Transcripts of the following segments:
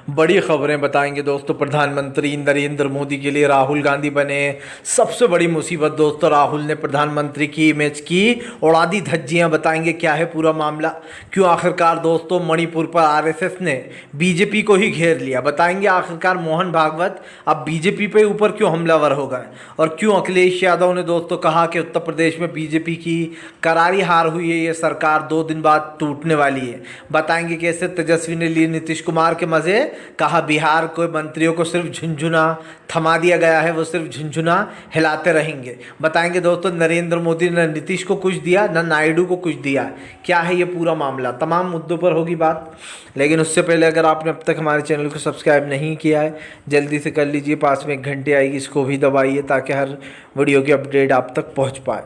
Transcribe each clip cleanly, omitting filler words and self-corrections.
बड़ी खबरें बताएंगे दोस्तों। प्रधानमंत्री नरेंद्र मोदी के लिए राहुल गांधी बने सबसे बड़ी मुसीबत। दोस्तों राहुल ने प्रधानमंत्री की इमेज की उड़ा दी धज्जियां। बताएंगे क्या है पूरा मामला, क्यों आखिरकार दोस्तों मणिपुर पर आरएसएस ने बीजेपी को ही घेर लिया। बताएंगे आखिरकार मोहन भागवत अब बीजेपी पे ऊपर क्यों हमलावर हो गए, और क्यों अखिलेश यादव ने दोस्तों कहा कि उत्तर प्रदेश में बीजेपी की करारी हार हुई है, ये सरकार 2 दिन बाद टूटने वाली है। बताएंगे कैसे तेजस्वी ने लिए नीतीश कुमार के मजे, कहा बिहार को मंत्रियों को सिर्फ झुंझुना थमा दिया गया है, वो सिर्फ झुंझुना हिलाते रहेंगे। बताएंगे दोस्तों नरेंद्र मोदी ने नीतीश को कुछ दिया न नायडू को कुछ दिया, क्या है ये पूरा मामला। तमाम मुद्दों पर होगी बात, लेकिन उससे पहले अगर आपने अब तक हमारे चैनल को सब्सक्राइब नहीं किया है जल्दी से कर लीजिए। पास में एक घंटे आएगी, इसको भी दबाइए ताकि हर वीडियो की अपडेट आप तक पहुंच पाए।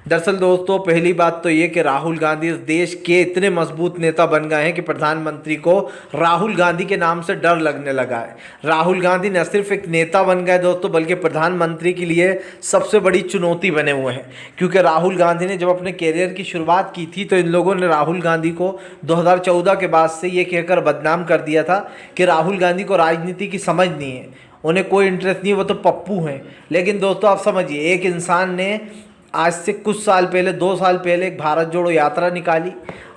दरअसल दोस्तों पहली बात तो ये कि राहुल गांधी इस देश के इतने मजबूत नेता बन गए हैं कि प्रधानमंत्री को राहुल गांधी के नाम से डर लगने लगा है। राहुल गांधी न सिर्फ एक नेता बन गए दोस्तों, बल्कि प्रधानमंत्री के लिए सबसे बड़ी चुनौती बने हुए हैं। क्योंकि राहुल गांधी ने जब अपने कैरियर की शुरुआत की थी तो इन लोगों ने राहुल गांधी को 2014 के बाद से ये कहकर बदनाम कर दिया था कि राहुल गांधी को राजनीति की समझ नहीं है, उन्हें कोई इंटरेस्ट नहीं है, वो तो पप्पू हैं। लेकिन दोस्तों आप समझिए, एक इंसान ने आज से कुछ साल पहले 2 साल पहले एक भारत जोड़ो यात्रा निकाली।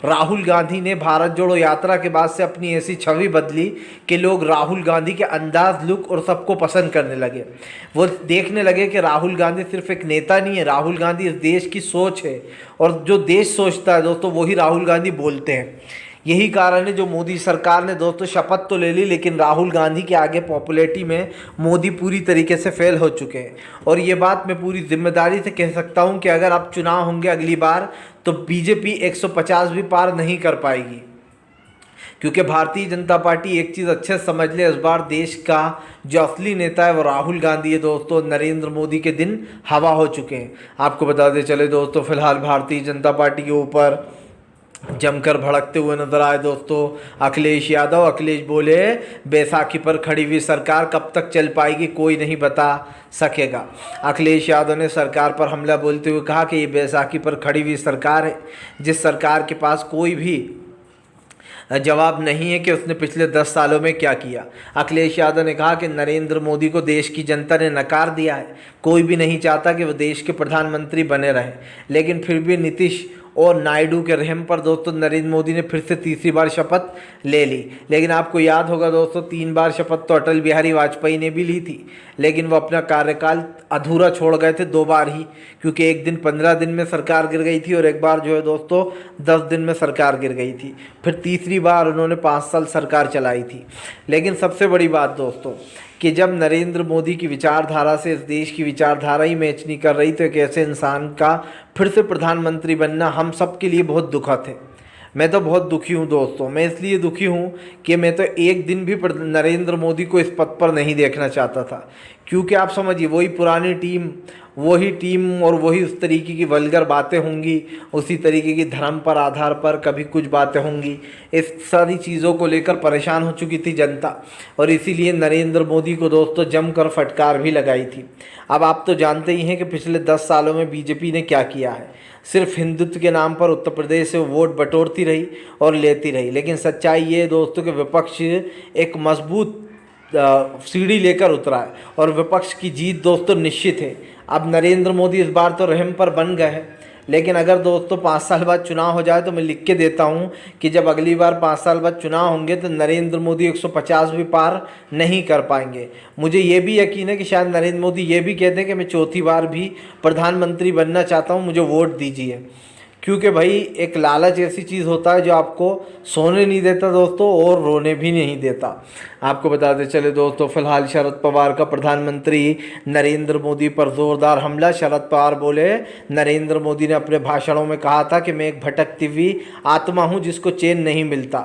राहुल गांधी ने भारत जोड़ो यात्रा के बाद से अपनी ऐसी छवि बदली कि लोग राहुल गांधी के अंदाज, लुक और सबको पसंद करने लगे। वो देखने लगे कि राहुल गांधी सिर्फ एक नेता नहीं है, राहुल गांधी इस देश की सोच है, और जो देश सोचता है दोस्तों वही राहुल गांधी बोलते हैं। यही कारण है जो मोदी सरकार ने दोस्तों शपथ तो ले ली, लेकिन राहुल गांधी के आगे पॉपुलैरिटी में मोदी पूरी तरीके से फेल हो चुके हैं। और ये बात मैं पूरी जिम्मेदारी से कह सकता हूं कि अगर अब चुनाव होंगे अगली बार तो बीजेपी 150 भी पार नहीं कर पाएगी। क्योंकि भारतीय जनता पार्टी एक चीज़ अच्छे से समझ ले, इस बार देश का जो असली नेता है वो राहुल गांधी है दोस्तों। नरेंद्र मोदी के दिन हवा हो चुके हैं। आपको बताते चले दोस्तों, फिलहाल भारतीय जनता पार्टी के ऊपर जमकर भड़कते हुए नजर आए दोस्तों अखिलेश यादव। अखिलेश बोले बैसाखी पर खड़ी हुई सरकार कब तक चल पाएगी कोई नहीं बता सकेगा। अखिलेश यादव ने सरकार पर हमला बोलते हुए कहा कि ये बैसाखी पर खड़ी हुई सरकार है, जिस सरकार के पास कोई भी जवाब नहीं है कि उसने पिछले 10 सालों में क्या किया। अखिलेश यादव ने कहा कि नरेंद्र मोदी को देश की जनता ने नकार दिया है, कोई भी नहीं चाहता कि वो देश के प्रधानमंत्री बने रहें, लेकिन फिर भी नीतीश और नायडू के रहम पर दोस्तों नरेंद्र मोदी ने फिर से तीसरी बार शपथ ले ली। लेकिन आपको याद होगा दोस्तों 3 बार शपथ तो अटल बिहारी वाजपेयी ने भी ली थी, लेकिन वो अपना कार्यकाल अधूरा छोड़ गए थे 2 बार ही। क्योंकि एक दिन 15 दिन में सरकार गिर गई थी और एक बार जो है दोस्तों 10 दिन में सरकार गिर गई थी। फिर तीसरी बार उन्होंने 5 साल सरकार चलाई थी। लेकिन सबसे बड़ी बात दोस्तों कि जब नरेंद्र मोदी की विचारधारा से इस देश की विचारधारा ही मैच नहीं कर रही तो एक ऐसे इंसान का फिर से प्रधानमंत्री बनना हम सब के लिए बहुत दुखद है। मैं तो बहुत दुखी हूँ दोस्तों। मैं इसलिए दुखी हूँ कि मैं तो एक दिन भी नरेंद्र मोदी को इस पद पर नहीं देखना चाहता था। क्योंकि आप समझिए वही पुरानी टीम, वही टीम और वही उस तरीके की वल्गर बातें होंगी, उसी तरीके की धर्म पर आधार पर कभी कुछ बातें होंगी। इस सारी चीज़ों को लेकर परेशान हो चुकी थी जनता, और इसीलिए नरेंद्र मोदी को दोस्तों जमकर फटकार भी लगाई थी। अब आप तो जानते ही हैं कि पिछले 10 सालों में बीजेपी ने क्या किया है। सिर्फ हिंदुत्व के नाम पर उत्तर प्रदेश से वोट बटोरती रही और लेती रही। लेकिन सच्चाई ये दोस्तों कि विपक्ष एक मजबूत सीढ़ी लेकर उतरा है और विपक्ष की जीत दोस्तों निश्चित है। अब नरेंद्र मोदी इस बार तो रहम पर बन गए हैं, लेकिन अगर दोस्तों 5 साल बाद चुनाव हो जाए तो मैं लिख के देता हूं कि जब अगली बार 5 साल बाद चुनाव होंगे तो नरेंद्र मोदी 150 भी पार नहीं कर पाएंगे। मुझे ये भी यकीन है कि शायद नरेंद्र मोदी ये भी कहते हैं कि मैं चौथी बार भी प्रधानमंत्री बनना चाहता हूं, मुझे वोट दीजिए। क्योंकि भाई एक लालच ऐसी चीज़ होता है जो आपको सोने नहीं देता दोस्तों और रोने भी नहीं देता। आपको बताते चले दोस्तों फिलहाल शरद पवार का प्रधानमंत्री नरेंद्र मोदी पर जोरदार हमला। शरद पवार बोले नरेंद्र मोदी ने अपने भाषणों में कहा था कि मैं एक भटकती हुई आत्मा हूं जिसको चैन नहीं मिलता।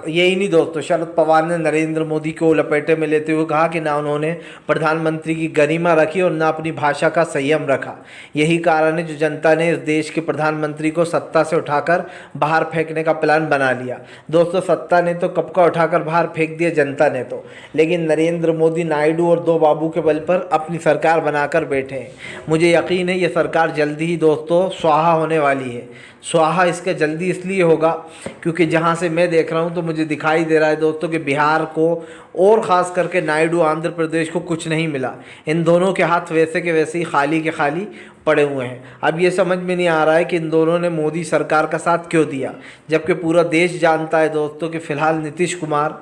यही नहीं दोस्तों, शरद पवार ने नरेंद्र मोदी को लपेटे में लेते हुए कहा कि ना उन्होंने प्रधानमंत्री की गरिमा रखी और ना अपनी भाषा का संयम रखा। यही कारण है जो जनता ने इस देश के प्रधानमंत्री को सत्ता से उठाकर बाहर फेंकने का प्लान बना लिया। दोस्तों सत्ता ने तो कब का उठाकर बाहर फेंक दिया जनता ने तो, लेकिन नरेंद्र मोदी नायडू और 2 बाबू के बल पर अपनी सरकार बनाकर बैठे हैं। मुझे यकीन है ये सरकार जल्दी ही दोस्तों स्वाहा होने वाली है। स्वाहा इसका जल्दी इसलिए होगा क्योंकि जहाँ से मैं देख रहा हूँ तो मुझे दिखाई दे रहा है दोस्तों कि बिहार को और ख़ास करके नायडू आंध्र प्रदेश को कुछ नहीं मिला। इन दोनों के हाथ वैसे के वैसे ही खाली के खाली पड़े हुए हैं। अब ये समझ में नहीं आ रहा है कि इन दोनों ने मोदी सरकार का साथ क्यों दिया, जबकि पूरा देश जानता है दोस्तों कि फ़िलहाल नीतीश कुमार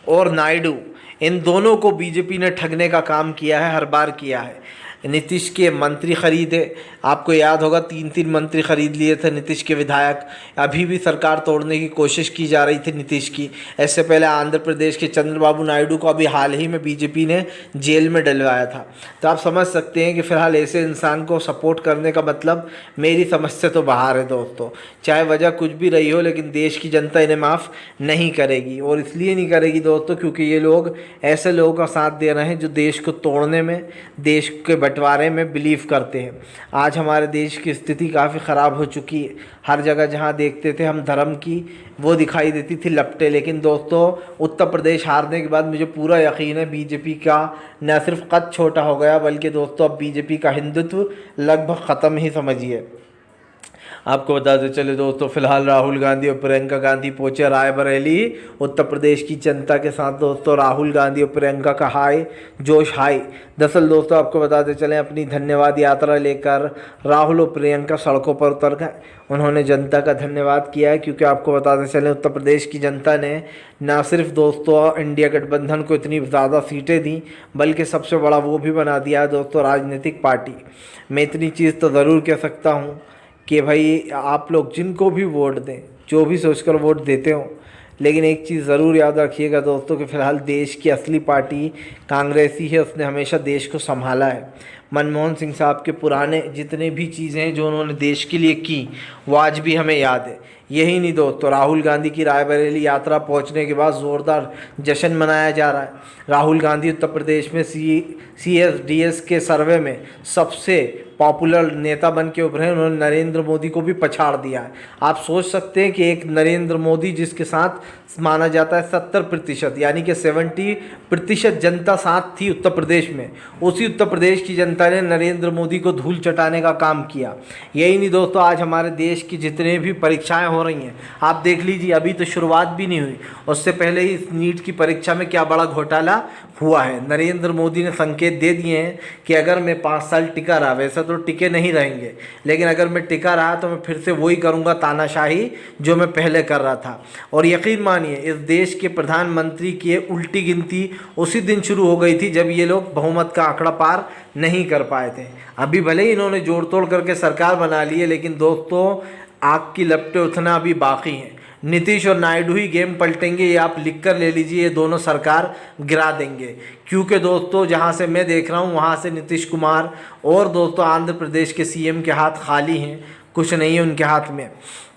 और नायडू इन दोनों को बीजेपी ने ठगने का काम किया है, हर बार किया है। नीतीश के मंत्री खरीदे, आपको याद होगा 3-3 मंत्री खरीद लिए थे नीतीश के विधायक। अभी भी सरकार तोड़ने की कोशिश की जा रही थी नीतीश की। इससे पहले आंध्र प्रदेश के चंद्रबाबू नायडू को अभी हाल ही में बीजेपी ने जेल में डलवाया था। तो आप समझ सकते हैं कि फ़िलहाल ऐसे इंसान को सपोर्ट करने का मतलब मेरी समझ से तो बाहर है दोस्तों। चाहे वजह कुछ भी रही हो, लेकिन देश की जनता इन्हें माफ़ नहीं करेगी। और इसलिए नहीं करेगी दोस्तों क्योंकि ये लोग ऐसे लोगों का साथ दे रहे हैं जो देश को तोड़ने में, देश के बंटवारे में बिलीव करते हैं। आज हमारे देश की स्थिति काफ़ी ख़राब हो चुकी है। हर जगह जहाँ देखते थे हम धर्म की वो दिखाई देती थी लपटें। लेकिन दोस्तों उत्तर प्रदेश हारने के बाद मुझे पूरा यकीन है बीजेपी का न सिर्फ कद छोटा हो गया, बल्कि दोस्तों अब बीजेपी का हिंदुत्व लगभग ख़त्म ही समझिए। आपको बताते चले दोस्तों, फिलहाल राहुल गांधी और प्रियंका गांधी पहुंचे रायबरेली। उत्तर प्रदेश की जनता के साथ दोस्तों राहुल गांधी और प्रियंका का जोश हाई। दरअसल दोस्तों आपको बताते चलें, अपनी धन्यवाद यात्रा लेकर राहुल और प्रियंका सड़कों पर उतर गए। उन्होंने जनता का धन्यवाद किया है क्योंकि आपको बताते चलें उत्तर प्रदेश की जनता ने न सिर्फ दोस्तों इंडिया गठबंधन को इतनी ज़्यादा सीटें दी, बल्कि सबसे बड़ा वो भी बना दिया है दोस्तों राजनीतिक पार्टी। मैं इतनी चीज़ तो ज़रूर कह सकता हूँ कि भाई आप लोग जिनको भी वोट दें, जो भी सोचकर वोट देते हो, लेकिन एक चीज़ ज़रूर याद रखिएगा दोस्तों कि फ़िलहाल देश की असली पार्टी कांग्रेस ही है। उसने हमेशा देश को संभाला है। मनमोहन सिंह साहब के पुराने जितने भी चीज़ें हैं जो उन्होंने देश के लिए की, वो आज भी हमें याद है। यही नहीं दोस्तों, राहुल गांधी की रायबरेली यात्रा पहुंचने के बाद ज़ोरदार जश्न मनाया जा रहा है। राहुल गांधी उत्तर प्रदेश में CSDS के सर्वे में सबसे पॉपुलर नेता बन के उभरे हैं। उन्होंने नरेंद्र मोदी को भी पछाड़ दिया है। आप सोच सकते हैं कि एक नरेंद्र मोदी जिसके साथ माना जाता है 70%, यानी कि 70% जनता साथ थी उत्तर प्रदेश में, उसी उत्तर प्रदेश की जनता ने नरेंद्र मोदी को धूल चटाने का काम किया। यही नहीं दोस्तों, आज हमारे देश की जितने भी परीक्षाएं हो रही हैं आप देख लीजिए, अभी तो शुरुआत भी नहीं हुई, उससे पहले ही इस नीट की परीक्षा में क्या बड़ा घोटाला हुआ है। नरेंद्र मोदी ने संकेत दे दिए हैं कि अगर मैं 5 साल टिका रहा, वैसे तो टिके नहीं रहेंगे, लेकिन अगर मैं टिका रहा तो मैं फिर से वही करूंगा तानाशाही जो मैं पहले कर रहा था। और यकीन मानिए इस देश के प्रधानमंत्री की उल्टी गिनती उसी दिन शुरू हो गई थी जब ये लोग बहुमत का आंकड़ा पार नहीं कर पाए थे। अभी भले ही इन्होंने जोड़ तोड़ करके सरकार बना ली है, लेकिन दोस्तों आग की लपटें उठना अभी बाकी हैं। नीतीश और नायडू ही गेम पलटेंगे, ये आप लिख कर ले लीजिए। ये दोनों सरकार गिरा देंगे, क्योंकि दोस्तों जहाँ से मैं देख रहा हूँ वहाँ से नीतीश कुमार और दोस्तों आंध्र प्रदेश के CM के हाथ खाली हैं, कुछ नहीं है उनके हाथ में।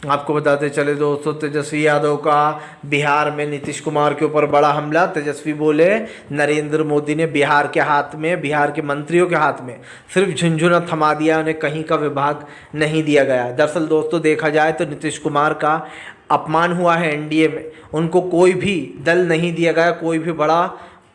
आपको बताते चले दोस्तों, तेजस्वी यादव का बिहार में नीतीश कुमार के ऊपर बड़ा हमला। तेजस्वी बोले नरेंद्र मोदी ने बिहार के हाथ में, बिहार के मंत्रियों के हाथ में सिर्फ झुंझुना थमा दिया, उन्हें कहीं का विभाग नहीं दिया गया। दरअसल दोस्तों देखा जाए तो नीतीश कुमार का अपमान हुआ है NDA में। उनको कोई भी दल नहीं दिया गया, कोई भी बड़ा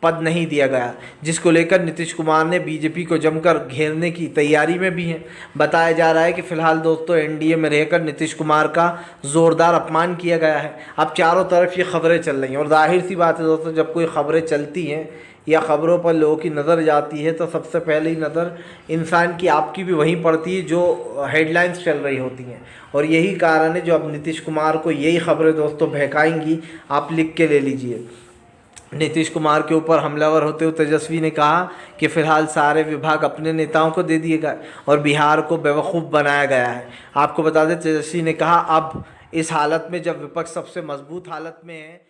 पद नहीं दिया गया, जिसको लेकर नीतीश कुमार ने बीजेपी को जमकर घेरने की तैयारी में भी हैं। बताया जा रहा है कि फ़िलहाल दोस्तों NDA में रहकर नीतीश कुमार का ज़ोरदार अपमान किया गया है। अब चारों तरफ ये खबरें चल रही हैं, और जाहिर सी बात है दोस्तों जब कोई खबरें चलती हैं या ख़बरों पर लोगों की नज़र जाती है तो सबसे पहले ही नज़र इंसान की आपकी भी वहीं पड़ती है जो हेडलाइंस चल रही होती हैं। और यही कारण है जो अब नीतीश कुमार को यही खबरें दोस्तों बहकाएंगी। आप लिख के ले लीजिए। नीतीश कुमार के ऊपर हमलावर होते हुए तेजस्वी ने कहा कि फ़िलहाल सारे विभाग अपने नेताओं को दे दिए गए और बिहार को बेवकूफ़ बनाया गया है। आपको बता दें तेजस्वी ने कहा अब इस हालत में जब विपक्ष सबसे मजबूत हालत में है